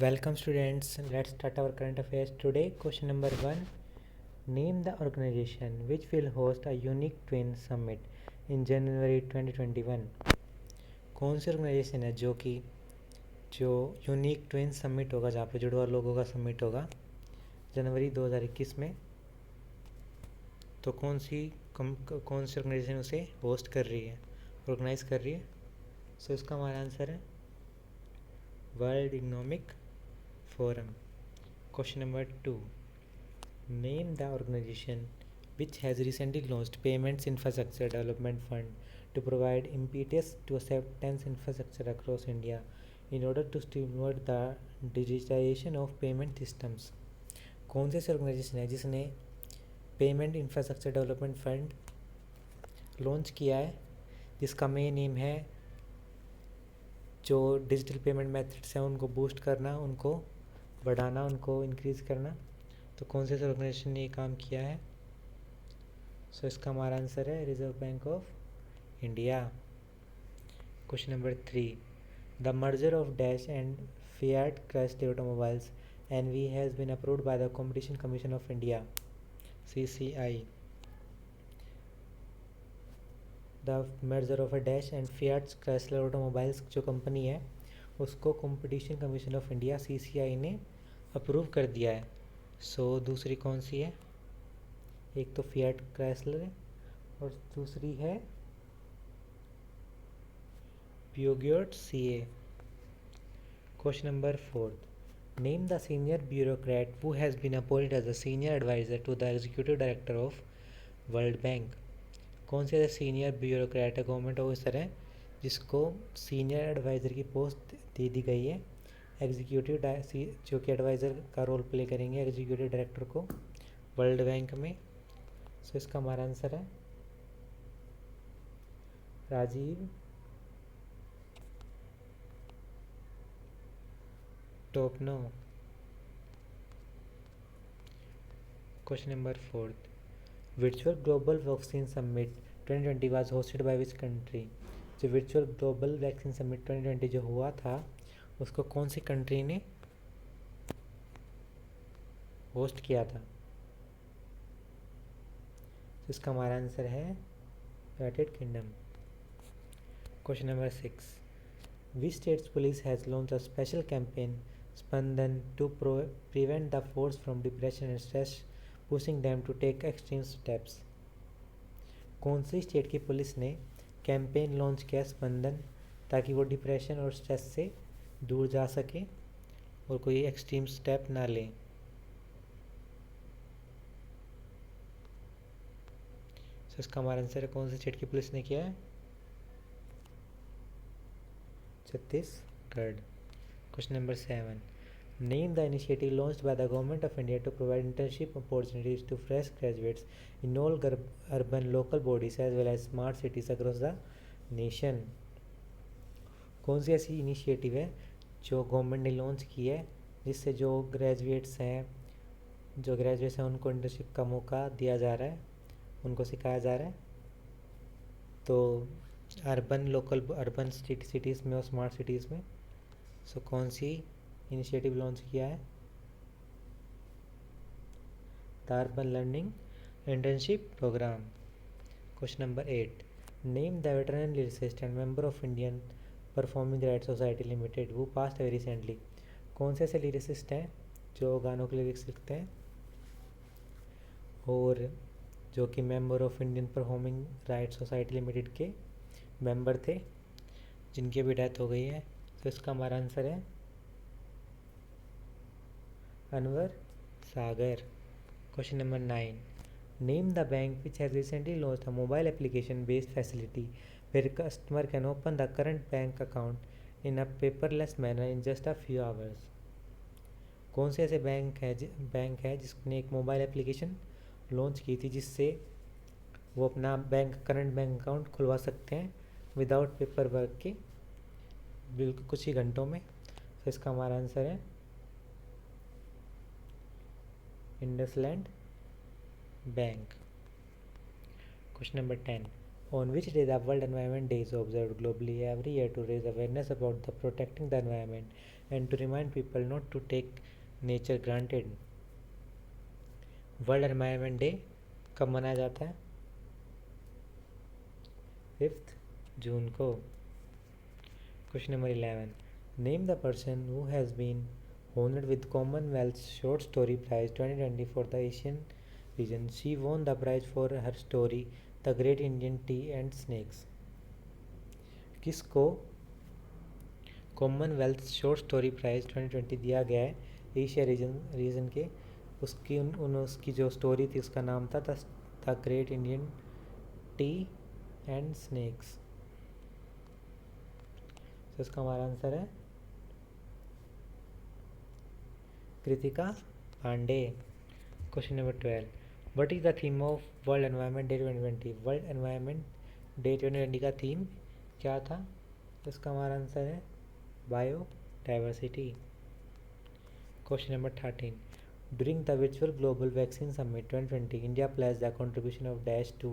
Welcome students. Let's start our current affairs today. Question number 1. Name the organization which will host a unique twin summit in January 2021. कौन सी organisation है जो unique twin summit होगा, जहाँ पे जुड़वा लोगों का समिट होगा जनवरी 2021 में। तो कौन सी ऑर्गेनाइजेशन उसे होस्ट कर रही है, ऑर्गेनाइज कर रही है? सो इसका हमारा आंसर है world economic forum. Question number 2. Name the organization which has recently launched Payments Infrastructure Development Fund to provide impetus to acceptance infrastructure across India in order to stimulate the digitization of payment systems. कौन सी organisation है जिसने payment infrastructure development fund launch किया है, जिसका main M है जो digital payment methods हैं उनको बूस्ट करना, उनको बढ़ाना, उनको इंक्रीज़ करना? तो कौन से ऑर्गेनाइजेशन ने ये काम किया है? सो इसका हमारा आंसर है Reserve Bank of India. Question number 3. The merger of dash and Fiat Chrysler Automobiles NV has been approved by the Competition Commission of India CCI. The merger of a dash and Fiat Chrysler Automobiles जो company है उसको Competition Commission of India CCI ने approve कर दिया है। सो दूसरी कौन सी है? एक तो फिएट क्राइसलर है और दूसरी है Peugeot CA. Question number 4. Name the senior bureaucrat who has been appointed as a senior adviser to the executive director of World Bank. कौन से सीनियर ब्यूरोक्रेट है, गवर्नमेंट ऑफिसर है, जिसको सीनियर एडवाइज़र की पोस्ट दे दी गई है एग्जीक्यूटिव जो कि एडवाइज़र का रोल प्ले करेंगे एग्जीक्यूटिव डायरेक्टर को वर्ल्ड बैंक में? सो इसका हमारा आंसर है Rajeev Topno. Question number 4. Virtual global vaccine summit 2020 was hosted by which country. जो वर्चुअल ग्लोबल वैक्सीन समिट 2020 जो हुआ था उसको कौन सी कंट्री ने होस्ट किया था? तो इसका हमारा आंसर है United kingdom. Question number 6. Which state's police has launched a special campaign Spandan to prevent the force from depression and stress, pushing them to take extreme steps. कौन सी स्टेट की police ने campaign launch किया स्पंदन, ताकि वो depression और stress से दूर जा सके और कोई एक्सट्रीम स्टेप ना लें? तो इसका हमारा आंसर है कौन सी स्टेट की पुलिस ने किया है? Chhattisgarh. Question number 7. Name the initiative launched by the Government of India to provide internship opportunities to fresh graduates in all urban local bodies as well as smart cities across the nation. कौन सी ऐसी initiative है जो government ने launch की है जिससे जो graduates हैं उनको इंटर्नशिप का मौका दिया जा रहा है, उनको सिखाया जा रहा है? तो अर्बन सिटीज़ में और स्मार्ट सिटीज़ में। सो कौन सी इनिशिएटिव लॉन्च किया है? The urban learning internship programme. Question number 8. Name the veteran lyricist and member of Indian Performing Rights Society Limited who passed away recently. कौन से ऐसे लिरिसिस्ट हैं जो गानों के लिरिक्स लिखते हैं और जो कि member of Indian Performing Rights Society limited के मेंबर थे, जिनकी भी डेथ हो गई है? तो इसका हमारा आंसर है Anwar Sagar. Question number 9. Name the bank which has recently launched a mobile application based facility where customer can open the current bank account in a paperless manner in just a few hours. कौन से ऐसे bank है जिसने एक mobile application launch की थी जिससे वो अपना करंट बैंक अकाउंट खुलवा सकते हैं विदाउट पेपर वर्क के, बिल्कुल कुछ ही घंटों में? तो इसका हमारा आंसर है IndusInd bank. Question number 10. On which day the World Environment Day is observed globally every year to raise awareness about the protecting the environment and to remind people not to take nature granted. World Environment Day कब मनाया जाता है? 5 जून को. Question number 11. Name the person who has been honored with Commonwealth Short Story Prize 2020 for the Asian region. She won the prize for her story The Great Indian Tea and Snakes. किसको Commonwealth short story price 2020 दिया गया है Asia region के? उसकी जो story थी उसका नाम था the Great Indian Tea and Snacks. तो इसका हमारा आंसर है Kritika Pandey. Question number 12. What is the theme of World Environment Day 2020? World Environment Day 2020 का थीम क्या था? इसका हमारा आंसर है biodiversity. Question number 13. During the virtual Global Vaccine Summit 2020, India pledged the contribution of Dash to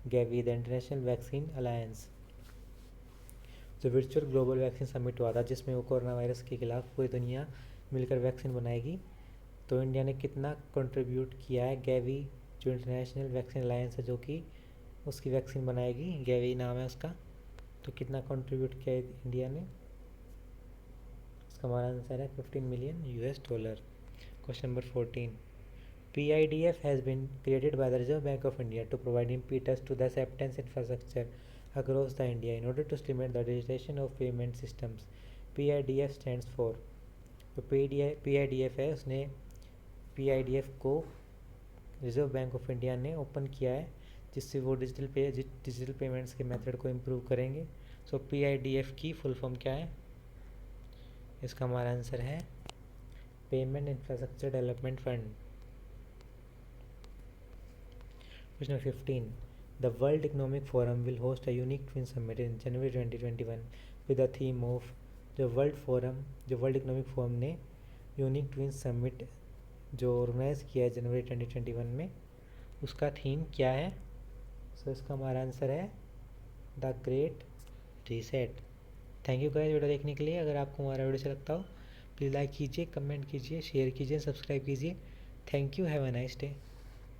Gavi, the International Vaccine Alliance. जो virtual global vaccine summit हुआ था जिसमें वो कोरोना वायरस के खिलाफ पूरी दुनिया मिलकर वैक्सीन बनाएगी, तो इंडिया ने कितना कंट्रीब्यूट किया है? गैवी जो इंटरनेशनल वैक्सीन अलायंस है जो कि उसकी वैक्सीन बनाएगी, गैवी नाम है उसका, तो कितना कंट्रीब्यूट किया है इंडिया ने? इसका हमारा आंसर है $15 million. Question number 14. PIDF has been created by the Reserve Bank of India to provide impetus to the acceptance infrastructure across the India in order to stimulate the digitization of payment systems. PIDF stands for. तो PIDF है, उसने PIDF को reserve Bank of India ने open किया है जिससे वो digital payments के मेथड को इम्प्रूव करेंगे. सो PIDF की फुल फॉर्म क्या है? इसका हमारा आंसर है payment infrastructure development fund. Question 15. The World Economic Forum will host a unique twin summit in January 2021 with the theme of. जो वर्ल्ड इकोनॉमिक फोरम ने यूनिक ट्विन समिट जो organise किया है जनवरी 2021 में, उसका थीम क्या है? सो इसका हमारा आंसर है the great reset. Thank you guys video देखने के लिए. अगर आपको हमारा वीडियो अच्छा लगता हो प्लीज़ लाइक कीजिए, कमेंट कीजिए, शेयर कीजिए, सब्सक्राइब कीजिए. Thank you. Have a nice day.